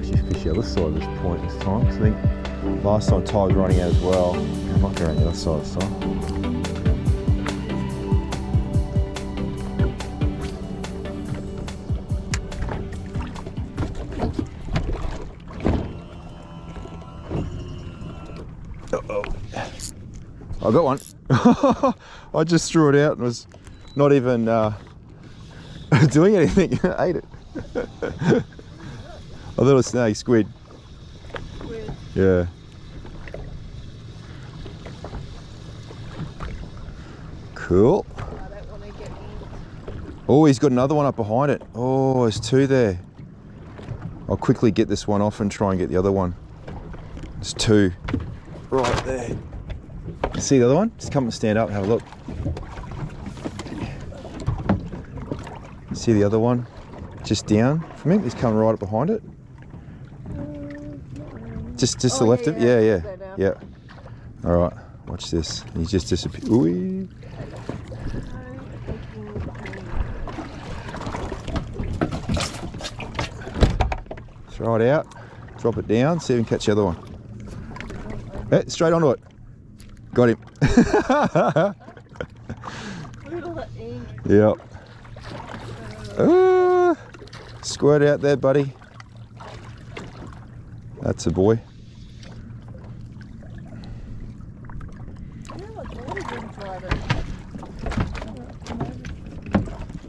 actually fish the other side of this point this time, because I think last time tide was running out as well. I might go around the other side this time. I got one. I just threw it out and was not even doing anything. I ate it. I thought it was snake squid. Squid. Yeah. Cool. I don't want to get inked. Oh, he's got another one up behind it. Oh, there's two there. I'll quickly get this one off and try and get the other one. There's two right there. See the other one? Just come and stand up and have a look. See the other one? Just down from him? He's coming right up behind it. Just to the left of it? Yeah. All right, watch this. He's just disappeared. Ooh. Throw it out, drop it down, see if we can catch the other one. Hey, straight onto it. Got him. Look at all that ink. Yep. Squirt out there, buddy. That's a boy.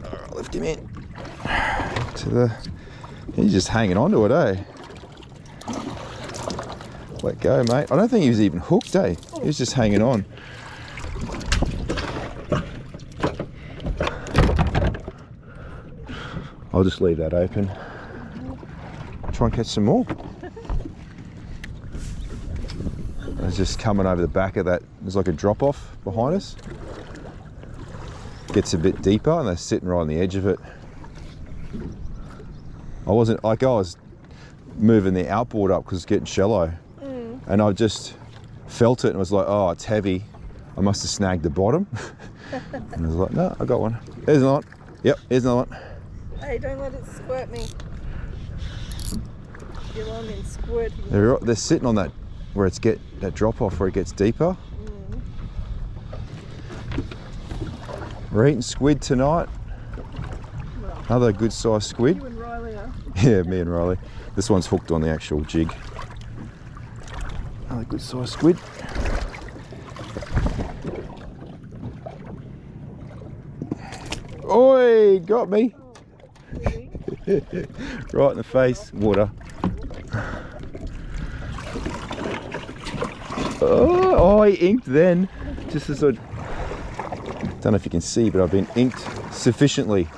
Alright, lift him in. He's just hanging on to it, eh? Let go, mate. I don't think he was even hooked, eh? He was just hanging on. I'll just leave that open. Try and catch some more. It's just coming over the back of that. There's like a drop off behind us. Gets a bit deeper and they're sitting right on the edge of it. I was moving the outboard up because it's getting shallow. And I just felt it and was like, oh, it's heavy. I must have snagged the bottom. And I was like, no, I got one. There's another one. Yep, here's another one. Hey, don't let it squirt me. You're on in squirting. They're sitting on that where it's that drop off where it gets deeper. We're eating squid tonight. Well, another good sized squid. You and Riley are. Yeah, me and Riley. This one's hooked on the actual jig. Another good sized squid. Oi, got me. Right in the face, water. Oh, I inked then. Just as I don't know if you can see, but I've been inked sufficiently.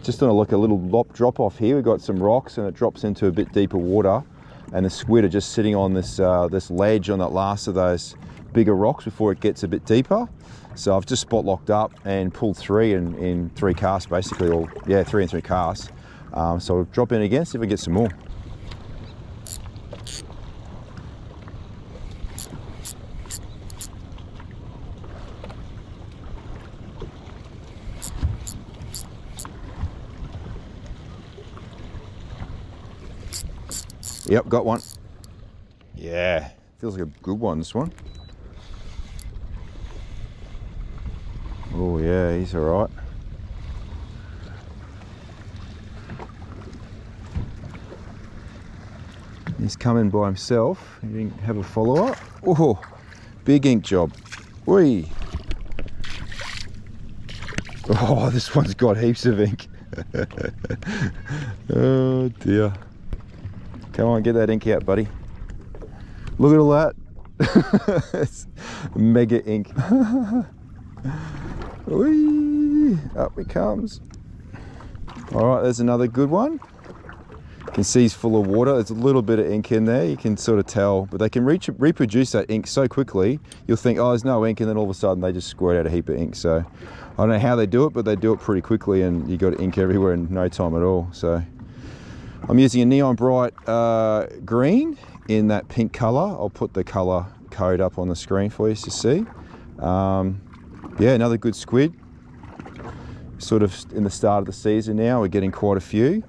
Just on a little drop off here. We've got some rocks and it drops into a bit deeper water. And the squid are just sitting on this this ledge on that last of those bigger rocks before it gets a bit deeper. So I've just spot locked up and pulled three in 3 casts basically, or yeah, 3 in 3 casts. So I'll drop in again, see if we get some more. Yep, got one. Yeah, feels like a good one, this one. Oh yeah, he's all right. He's coming by himself. He didn't have a follow-up. Oh, big ink job. Whee! Oh, this one's got heaps of ink. Oh dear. Come on, get that ink out, buddy. Look at all that. It's mega ink. Whee! Up he comes. All right, there's another good one. You can see he's full of water. There's a little bit of ink in there. You can sort of tell, but they can reproduce that ink so quickly. You'll think, oh, there's no ink, and then all of a sudden they just squirt out a heap of ink. So I don't know how they do it, but they do it pretty quickly, and you got ink everywhere in no time at all. So I'm using a neon bright green in that pink color. I'll put the color code up on the screen for you to see. Yeah, another good squid. Sort of in the start of the season now, we're getting quite a few.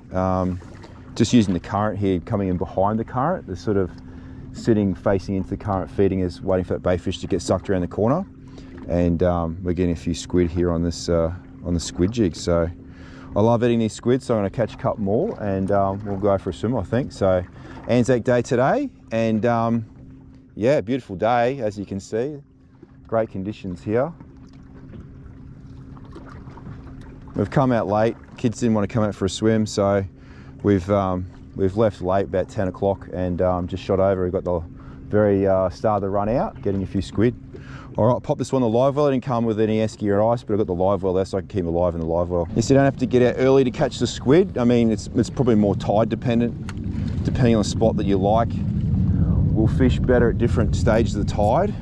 just using the current here, coming in behind the current. They're sort of sitting facing into the current, feeding us, waiting for that bayfish to get sucked around the corner. And we're getting a few squid here on this on the squid jig. So I love eating these squid, so I'm going to catch a couple more and we'll go for a swim, I think. So Anzac Day today, and yeah, beautiful day as you can see. Great conditions here. We've come out late. Kids didn't want to come out for a swim, so we've left late, about 10 o'clock, and just shot over. We got the very start of the run out, getting a few squid. All right, pop this one in the live well. I didn't come with any esky or ice, but I've got the live well there so I can keep them alive in the live well. Yes, you don't have to get out early to catch the squid. I mean, it's probably more tide dependent, depending on the spot that you like. We'll fish better at different stages of the tide.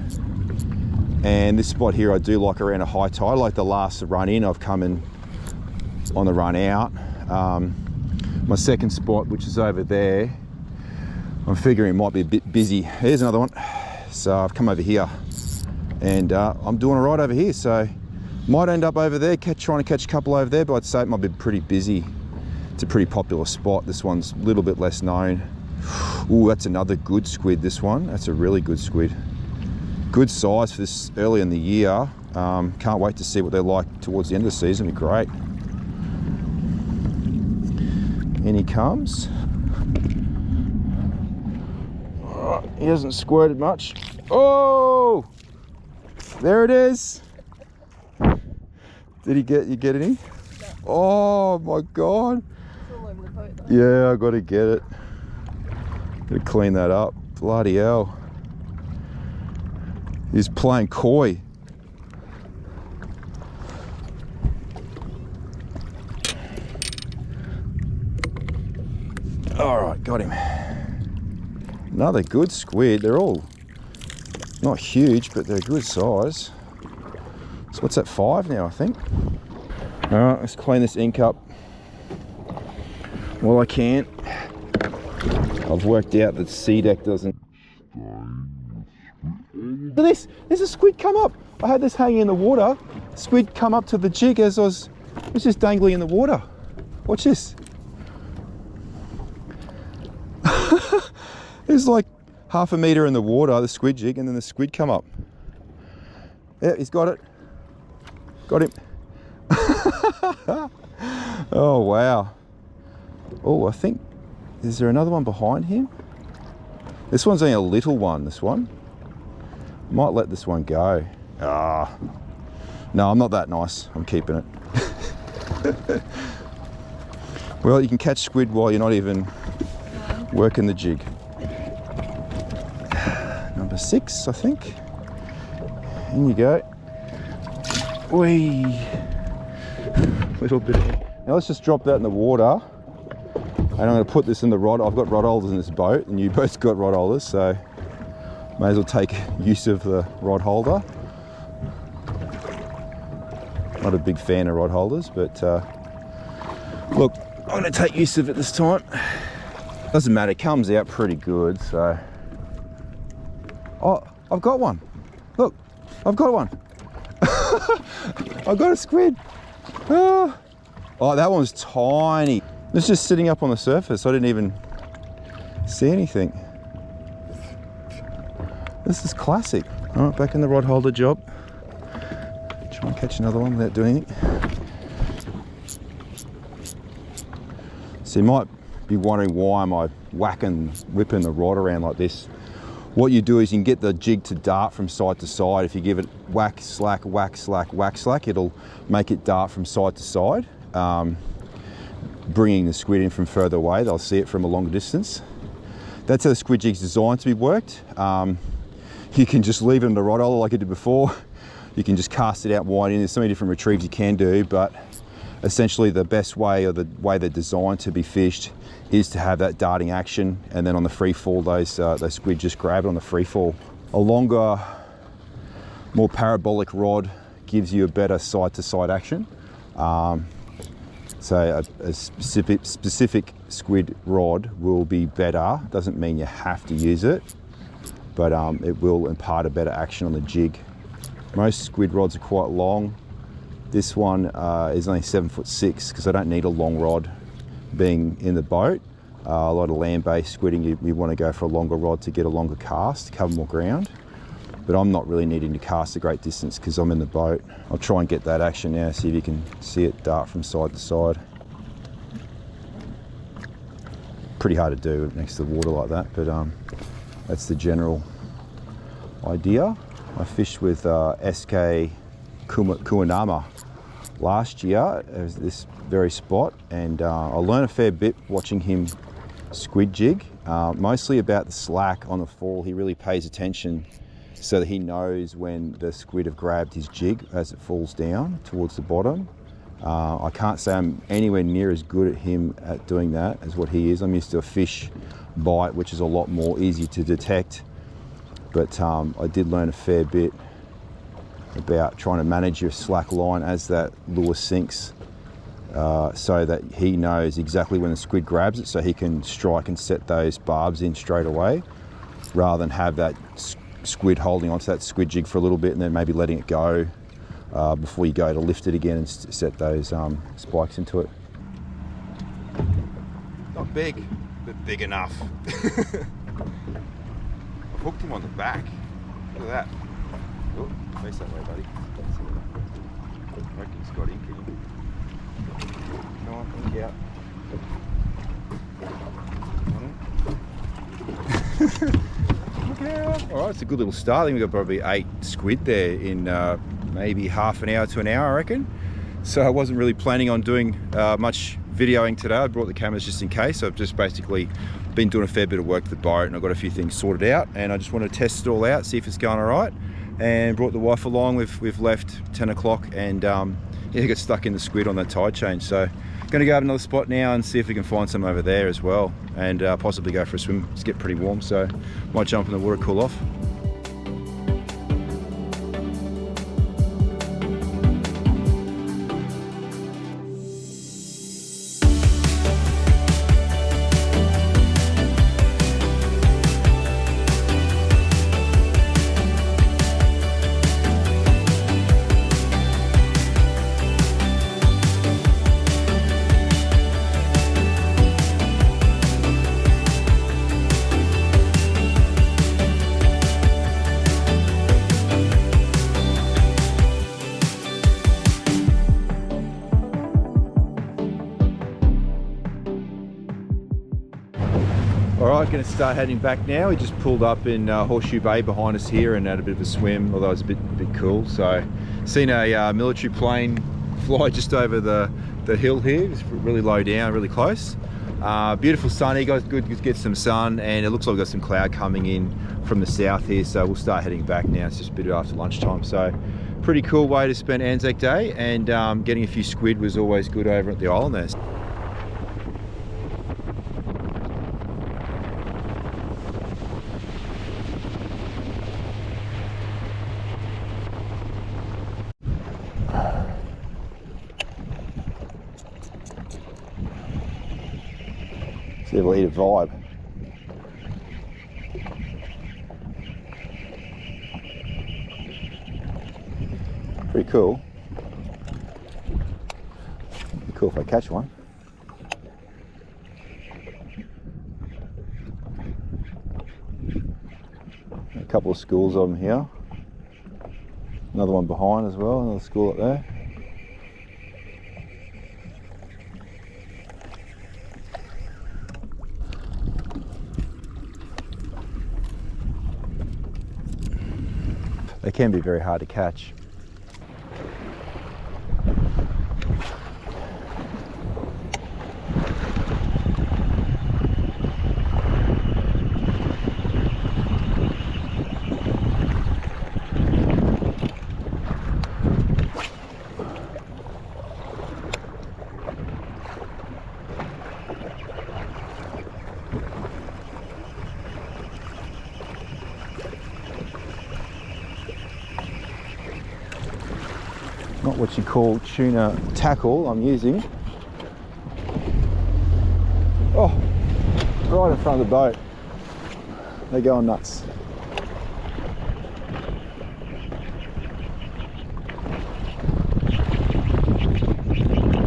And this spot here I do like around a high tide. Like the last run in, I've come in on the run out. My second spot, which is over there, I'm figuring it might be a bit busy. Here's another one. So I've come over here and I'm doing all right over here. So might end up over there, trying to catch a couple over there, but I'd say it might be pretty busy. It's a pretty popular spot. This one's a little bit less known. Ooh, that's another good squid, this one. That's a really good squid. Good size for this early in the year. Can't wait to see what they're like towards the end of the season. It'll be great. In he comes. Oh, he hasn't squirted much. Oh, there it is. Did you get any? No. Oh my God. It's all over the boat though. Yeah, I got to get it. Gotta clean that up. Bloody hell. He's playing coy. All right, got him. Another good squid. They're all not huge, but they're good size. So what's that, 5 now, I think? All right, let's clean this ink up while I can. I've worked out that sea deck doesn't. Look at this, there's a squid come up. I had this hanging in the water. Squid come up to the jig as it was just dangling in the water. Watch this. There's like half a metre in the water, the squid jig, and then the squid come up. Yeah, he's got it. Got him. Oh, wow. Oh, I think, is there another one behind him? This one's only a little one, this one. Might let this one go. Ah, no, I'm not that nice. I'm keeping it. Well, you can catch squid while you're not even working the jig. Number 6, I think. In you go. Whee! Little bit. Now let's just drop that in the water. And I'm going to put this in the rod. I've got rod holders in this boat, and you both got rod holders, so may as well take use of the rod holder. Not a big fan of rod holders, but look, I'm going to take use of it this time. Doesn't matter, it comes out pretty good, so. Oh, I've got one. Look, I've got one. I've got a squid. Oh, that one's tiny. It's just sitting up on the surface. I didn't even see anything. This is classic. All right, back in the rod holder job. Try and catch another one without doing anything. So you might be wondering why am I whipping the rod around like this. What you do is you can get the jig to dart from side to side. If you give it whack, slack, whack, slack, whack, slack, it'll make it dart from side to side. Bringing the squid in from further away, they'll see it from a longer distance. That's how the squid jig's designed to be worked. You can just leave it in the rod holder like I did before. You can just cast it out wide in. There's so many different retrieves you can do, but essentially the best way, or the way they're designed to be fished, is to have that darting action, and then on the free fall, those squid just grab it on the free fall. A longer, more parabolic rod gives you a better side-to-side action. So a specific squid rod will be better. Doesn't mean you have to use it, but it will impart a better action on the jig. Most squid rods are quite long. This one is only 7'6" because I don't need a long rod being in the boat. A lot of land-based squidding, you want to go for a longer rod to get a longer cast, cover more ground. But I'm not really needing to cast a great distance because I'm in the boat. I'll try and get that action now, see if you can see it dart from side to side. Pretty hard to do next to the water like that, but that's the general idea. I fished with SK Kuanama last year at this very spot, and I learned a fair bit watching him squid jig, mostly about the slack on the fall. He really pays attention so that he knows when the squid have grabbed his jig as it falls down towards the bottom. I can't say I'm anywhere near as good at him at doing that as what he is. I'm used to a fish bite, which is a lot more easy to detect, but I did learn a fair bit about trying to manage your slack line as that lure sinks, so that he knows exactly when the squid grabs it, so he can strike and set those barbs in straight away, rather than have that squid holding onto that squid jig for a little bit and then maybe letting it go before you go to lift it again and set those spikes into it. Not big, but big enough. I've hooked him on the back. Look at that. Oh, face that way, buddy. I reckon he's got ink in him. Come on, ink out. Look out. All right, it's a good little start. I think we've got probably 8 squid there in maybe half an hour to an hour, I reckon. So I wasn't really planning on doing much videoing today. I brought the cameras just in case. I've just basically been doing a fair bit of work to the boat, and I've got a few things sorted out, and I just want to test it all out, see if it's going all right. And brought the wife along. We've left 10 o'clock, and yeah, got stuck in the squid on that tide change. So going to go have another spot now and see if we can find some over there as well, and possibly go for a swim. It's getting pretty warm, so might jump in the water, cool off. Alright, going to start heading back now. We just pulled up in Horseshoe Bay behind us here and had a bit of a swim, although it's a bit cool. So, seen a military plane fly just over the hill here. It's really low down, really close. Beautiful sunny, guys, good to get some sun, and it looks like we've got some cloud coming in from the south here, so we'll start heading back now. It's just a bit after lunchtime, so pretty cool way to spend Anzac Day, and getting a few squid was always good over at the island there. See if we'll eat a vibe. Pretty cool. Cool if I catch one. A couple of schools of them here. Another one behind as well, another school up there. They can be very hard to catch. Not what you call tuna tackle I'm using. Oh, right in front of the boat. They're going nuts.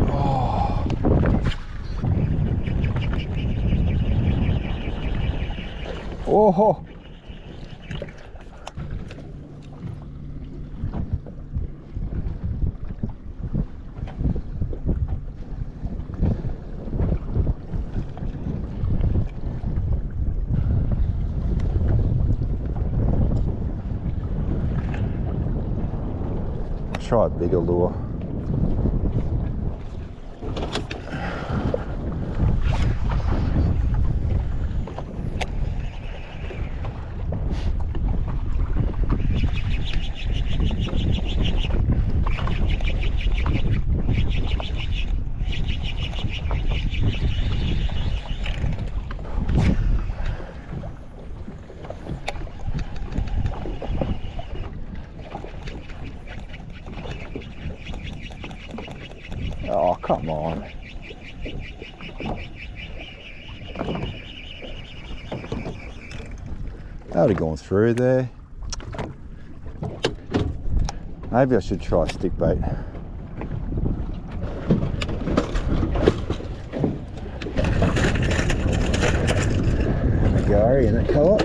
Oh. Oh. Try a bigger lure. Oh, come on. That would have gone through there. Maybe I should try a stick bait. And a Gary in that colour.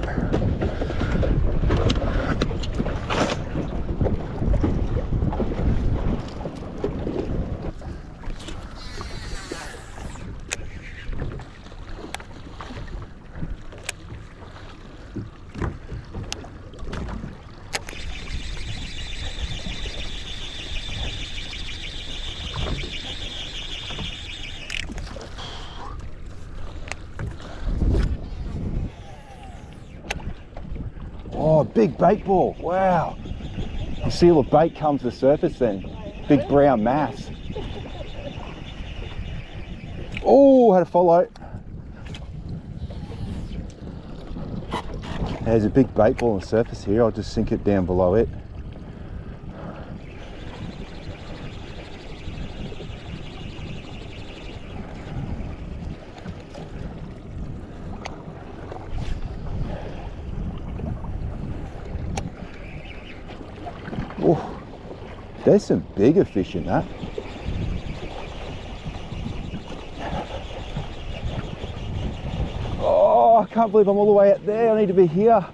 Oh, big bait ball, wow. You see all the bait come to the surface then. Big brown mass. Oh, had a follow. There's a big bait ball on the surface here. I'll just sink it down below it. Oh, there's some bigger fish in that. Oh, I can't believe I'm all the way out there. I need to be here.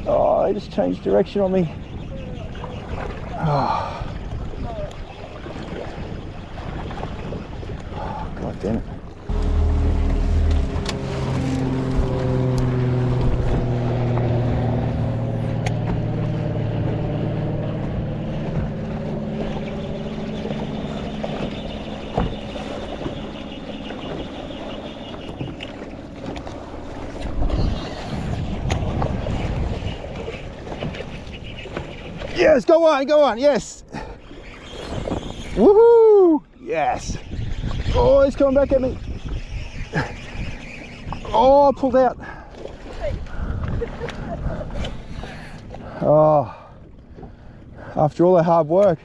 Oh, they just changed direction on me. Oh, God damn it. Yes, go on, yes. Woohoo! Yes. Oh, he's coming back at me. Oh, pulled out. Oh, after all that hard work,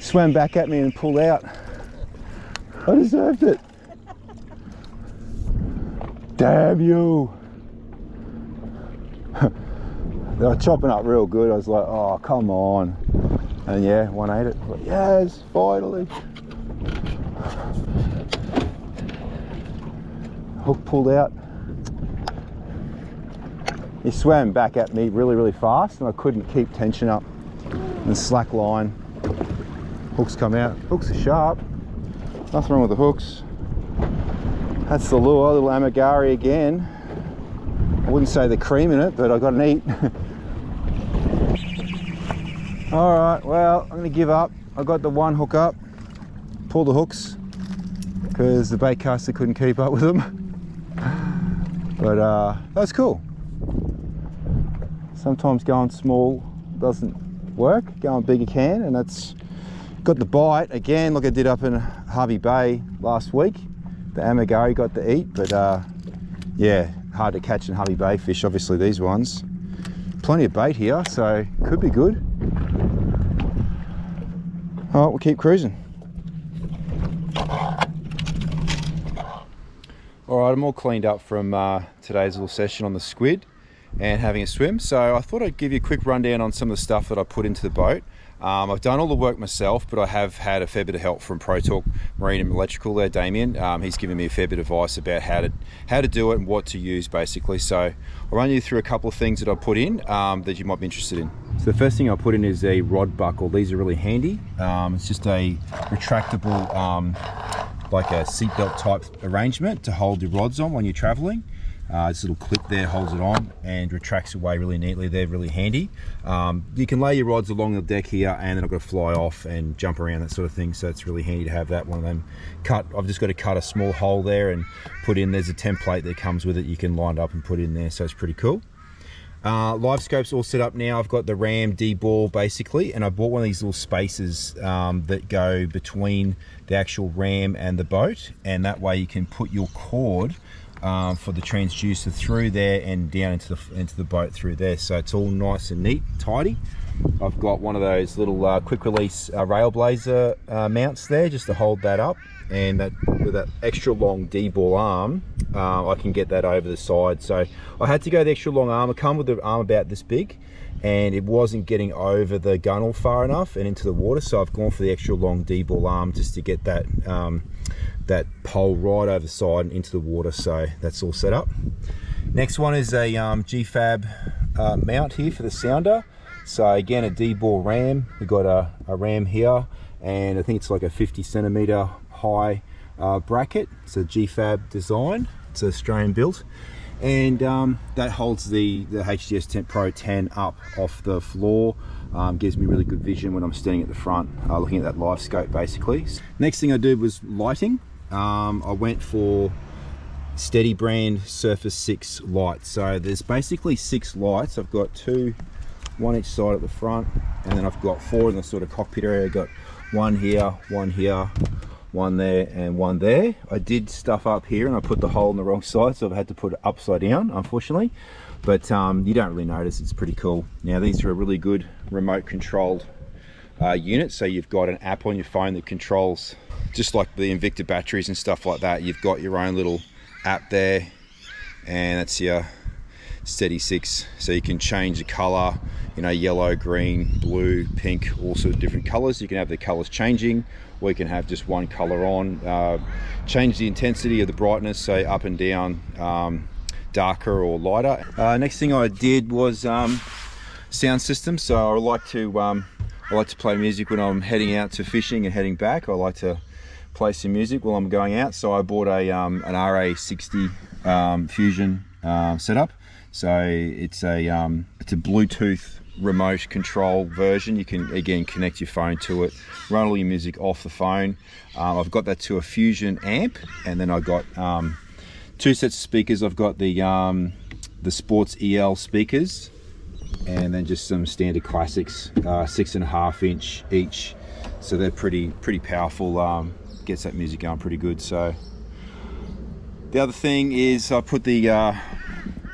swam back at me and pulled out. I deserved it. Damn you. They were chopping up real good. I was like, oh, come on. And yeah, one ate it. Like, yes, finally. Hook pulled out. He swam back at me really, really fast and I couldn't keep tension up. And slack line. Hooks come out. Hooks are sharp. Nothing wrong with the hooks. That's the lure, little Amagari again. I wouldn't say the cream in it, but I got an eat. All right, well, I'm gonna give up. I got the one hook up, pull the hooks, because the bait caster couldn't keep up with them. But that was cool. Sometimes going small doesn't work, going big you can, and that's got the bite again, like I did up in Horseshoe Bay last week. The Amagari got the eat, but yeah, hard to catch in Horseshoe Bay fish, obviously these ones. Plenty of bait here, so could be good. All right, we'll keep cruising. All right, I'm all cleaned up from today's little session on the squid. and having a swim. So I thought I'd give you a quick rundown on some of the stuff that I put into the boat. I've done all the work myself, but I have had a fair bit of help from Pro Talk Marine and Electrical there, Damien. He's given me a fair bit of advice about how to do it and what to use basically. So I'll run you through a couple of things that I put in that you might be interested in. So the first thing I put in is a rod buckle. These are really handy. It's just a retractable, like a seatbelt type arrangement to hold your rods on when you're traveling. This little clip there holds it on and retracts away really neatly. They're really handy. You can lay your rods along the deck here, and then I've got to fly off and jump around, that sort of thing. So it's really handy to have that one of them cut. I've just got to cut a small hole there and put in. There's a template that comes with it. You can line it up and put in there. So it's pretty cool. Live scope's all set up now. I've got the ram D-ball basically, and I bought one of these little spaces that go between the actual ram and the boat, and that way you can put your cord for the transducer through there and down into the boat through there. So it's all nice and neat, tidy. I've got one of those little quick release rail blazer mounts there just to hold that up, and that with that extra long D-ball arm, I can get that over the side. So I had to go the extra long arm. I come with an arm about this big, and it wasn't getting over the gunnel far enough and into the water, so I've gone for the extra long D-ball arm just to get that that pole right over the side and into the water. So that's all set up. Next one is a G-Fab mount here for the sounder. So again, a D-ball ram. We've got a ram here, and I think it's like a 50 centimeter high bracket. It's a G-Fab design. It's Australian built, and that holds the HDS Pro 10 up off the floor. Gives me really good vision when I'm standing at the front, looking at that live scope basically. Next thing I did was lighting. I went for Steady brand Surface 6 lights. So there's basically 6 lights. I've got 2, one each side at the front, and then I've got 4 in the sort of cockpit area. I've got one here, one there, and one there. I did stuff up here and I put the hole on the wrong side, so I've had to put it upside down, unfortunately. But you don't really notice. It's pretty cool. Now these are a really good remote controlled unit. So you've got an app on your phone that controls, just like the Invicta batteries and stuff like that. You've got your own little app there, and that's your Steady 6. So you can change the color, you know, yellow, green, blue, pink, all sorts of different colors. You can have the colors changing, or you can have just one color on. Change the intensity of the brightness, say up and down, darker or lighter. Next thing I did was sound system. So I like to play music when I'm heading out to fishing and heading back. I like to play some music while I'm going out. So I bought a an RA60 Fusion setup. So it's a Bluetooth remote control version. You can again connect your phone to it, run all your music off the phone. I've got that to a Fusion amp, and then I got 2 sets of speakers. I've got the Sports EL speakers, and then just some standard classics, 6.5 inch each. So they're pretty powerful. Gets that music going pretty good. So the other thing is I put the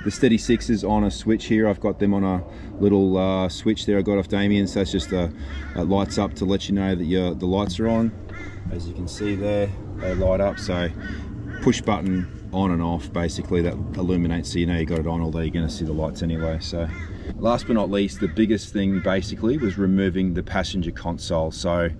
Steady 6s on a switch here. I've got them on a little switch there I got off Damien. So that's just it lights up to let you know that the lights are on. As you can see there, they light up. So push button on and off, basically that illuminates, so you know you got it on, although you're going to see the lights anyway. So last but not least, the biggest thing basically was removing the passenger console. So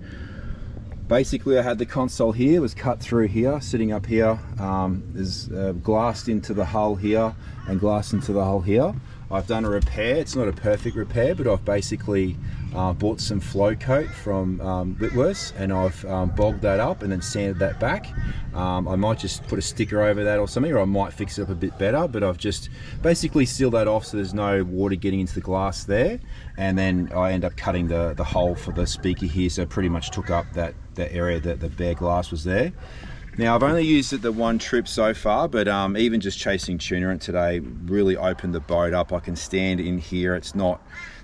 basically I had the console here, it was cut through here, sitting up here. There's glassed into the hull here and glassed into the hull here. I've done a repair. It's not a perfect repair, but I've basically bought some flow coat from Whitworth's, and I've bogged that up and then sanded that back. I might just put a sticker over that or something, or I might fix it up a bit better, but I've just basically sealed that off so there's no water getting into the glass there. And then I end up cutting the hole for the speaker here, so it pretty much took up that area that the bare glass was there. Now I've only used it the one trip so far, but even just chasing tuna in today really opened the boat up. I can stand in here. It's not,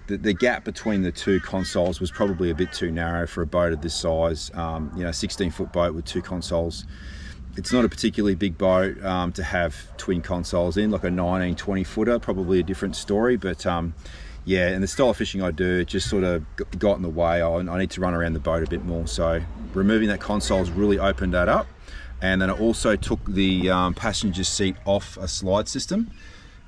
the gap between the 2 consoles was probably a bit too narrow for a boat of this size. You know, 16-foot boat with 2 consoles. It's not a particularly big boat to have twin consoles in, like a 19-20 footer, probably a different story. But yeah, and the style of fishing I do, it just sort of got in the way. I need to run around the boat a bit more. So removing that console's really opened that up. And then I also took the passenger seat off a slide system.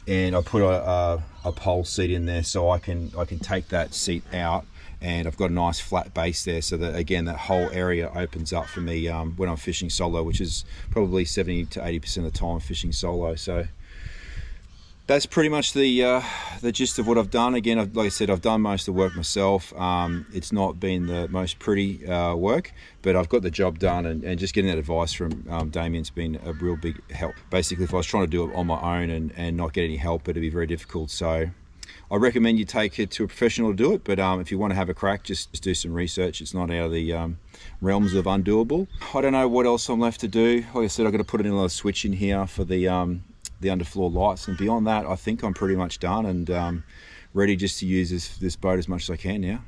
and I put a pole seat in there so I can take that seat out, and I've got a nice flat base there, so that again that whole area opens up for me when I'm fishing solo, which is probably 70 to 80% of the time fishing solo. So that's pretty much the gist of what I've done. Again, like I said, I've done most of the work myself. It's not been the most pretty work, but I've got the job done, and just getting that advice from Damien's been a real big help. Basically, if I was trying to do it on my own and not get any help, it'd be very difficult. So I recommend you take it to a professional to do it, but if you want to have a crack, just do some research. It's not out of the realms of undoable. I don't know what else I'm left to do. Like I said, I've got to put another switch in here for the underfloor lights, and beyond that I think I'm pretty much done and ready just to use this boat as much as I can now.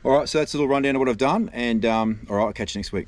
All right, so that's a little rundown of what I've done, and all right, I'll catch you next week.